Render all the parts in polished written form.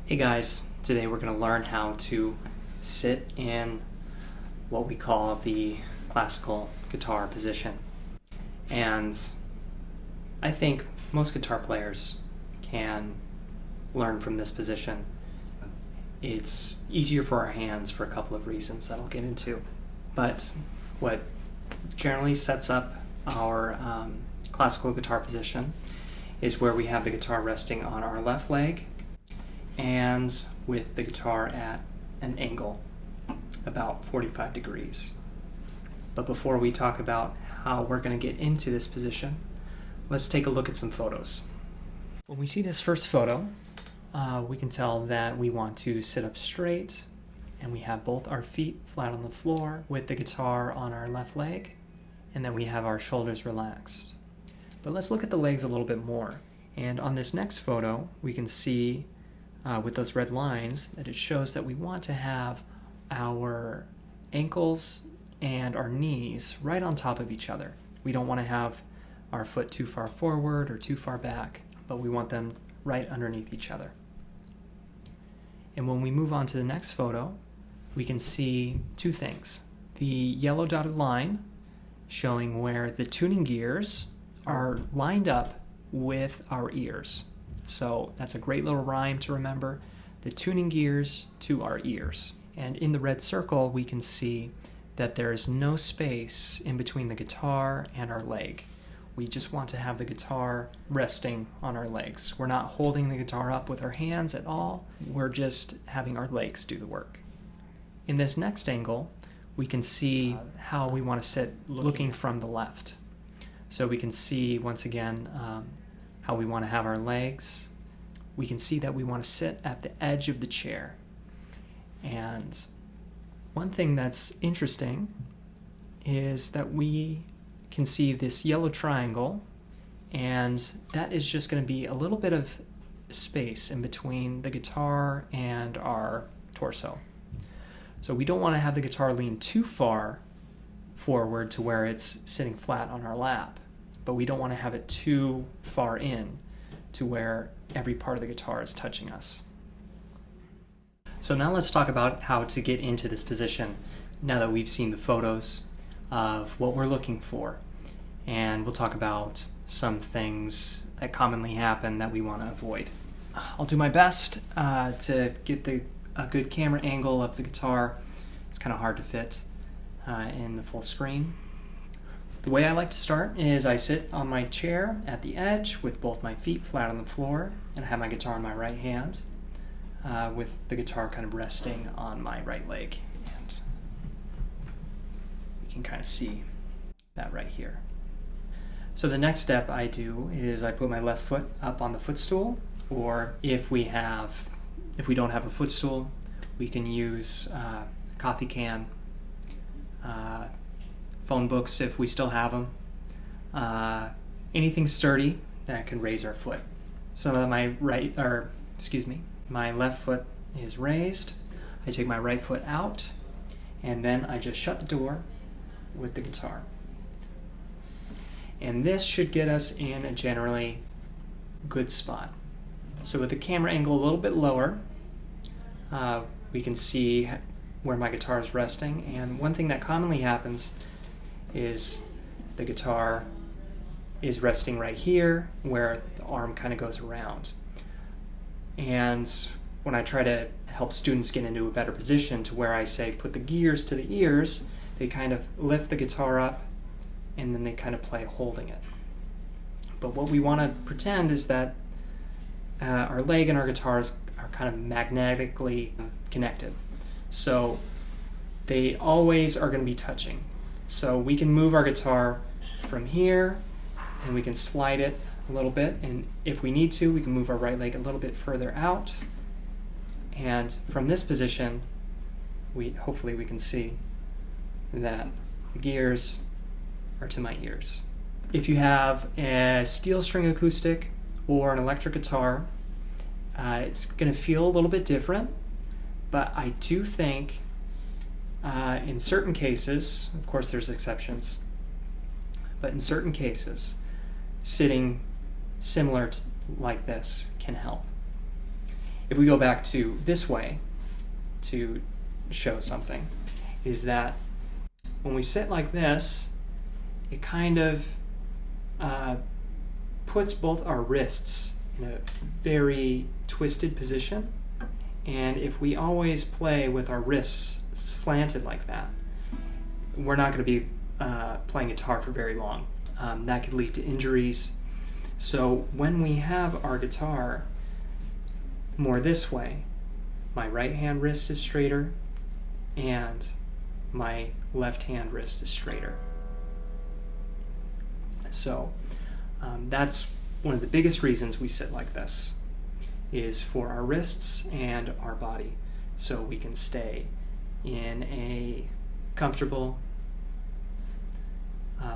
Hey guys, today we're going to learn how to sit in what we call the classical guitar position. And I think most guitar players can learn from this position. It's easier for our hands for a couple of reasons that I'll get into. But what generally sets up our classical guitar position is where we have the guitar resting on our left leg and with the guitar at an angle about 45 degrees. But before we talk about how we're going to get into this position, let's take a look at some photos. When we see this first photo, we can tell that we want to sit up straight and we have both our feet flat on the floor with the guitar on our left leg, and that we have our shoulders relaxed. But let's look at the legs a little bit more. And on this next photo, we can see with those red lines that it shows that we want to have our ankles and our knees right on top of each other. We don't want to have our foot too far forward or too far back, but we want them right underneath each other. And when we move on to the next photo, we can see two things. The yellow dotted line showing where the tuning gears are lined up with our ears. So that's a great little rhyme to remember, the tuning gears to our ears. And in the red circle, we can see that there is no space in between the guitar and our leg. We just want to have the guitar resting on our legs. We're not holding the guitar up with our hands at all. We're just having our legs do the work. In this next angle, we can see how we want to sit looking from the left. So we can see, once again, how we want to have our legs. We can see that we want to sit at the edge of the chair. And one thing that's interesting is that we can see this yellow triangle, and that is just going to be a little bit of space in between the guitar and our torso. So we don't want to have the guitar lean too far forward to where it's sitting flat on our lap, but we don't want to have it too far in to where every part of the guitar is touching us. So now let's talk about how to get into this position now that we've seen the photos of what we're looking for. And we'll talk about some things that commonly happen that we want to avoid. I'll do my best to get a good camera angle of the guitar. It's kind of hard to fit in the full screen. The way I like to start is I sit on my chair at the edge with both my feet flat on the floor, and I have my guitar in my right hand with the guitar kind of resting on my right leg. And you can kind of see that right here. So the next step I do is I put my left foot up on the footstool, or if we don't have a footstool, we can use a coffee can, phone books if we still have them, anything sturdy that can raise our foot. So that my left foot is raised, I take my right foot out, and then I just shut the door with the guitar. And this should get us in a generally good spot. So with the camera angle a little bit lower, we can see where my guitar is resting. And one thing that commonly happens is the guitar is resting right here where the arm kind of goes around. And when I try to help students get into a better position to where I say put the gears to the ears, they kind of lift the guitar up and then they kind of play holding it. But what we want to pretend is that our leg and our guitars are kind of magnetically connected. So they always are going to be touching. So we can move our guitar from here and we can slide it a little bit, and if we need to, we can move our right leg a little bit further out. And from this position, hopefully we can see that the gears are to my ears. If you have a steel string acoustic or an electric guitar, it's going to feel a little bit different, but I do think in certain cases, of course there's exceptions, but in certain cases, sitting similar to like this can help. if we go back to this way to show something, is that when we sit like this, it kind of puts both our wrists in a very twisted position. And if we always play with our wrists slanted like that, we're not going to be playing guitar for very long. That could lead to injuries. So when we have our guitar more this way, my right hand wrist is straighter and my left hand wrist is straighter. So that's one of the biggest reasons we sit like this, is for our wrists and our body, so we can stay in a comfortable,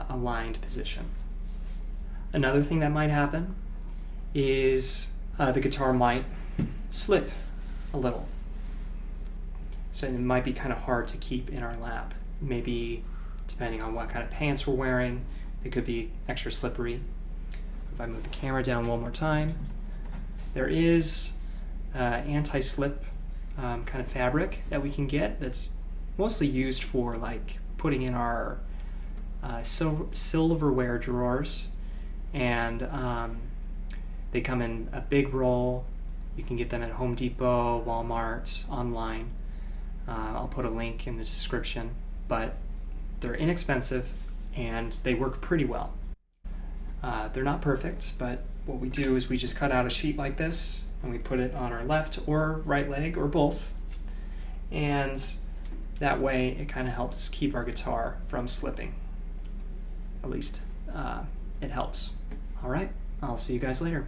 aligned position. Another thing that might happen is the guitar might slip a little. So it might be kind of hard to keep in our lap. Maybe depending on what kind of pants we're wearing, they could be extra slippery. If I move the camera down one more time, there is anti-slip kind of fabric that we can get that's mostly used for like putting in our silverware drawers, and they come in a big roll. You can get them at Home Depot, Walmart, online. I'll put a link in the description, but they're inexpensive and they work pretty well. They're not perfect, but what we do is we just cut out a sheet like this and we put it on our left or right leg or both, and that way it kind of helps keep our guitar from slipping. At least it helps. All right, I'll see you guys later.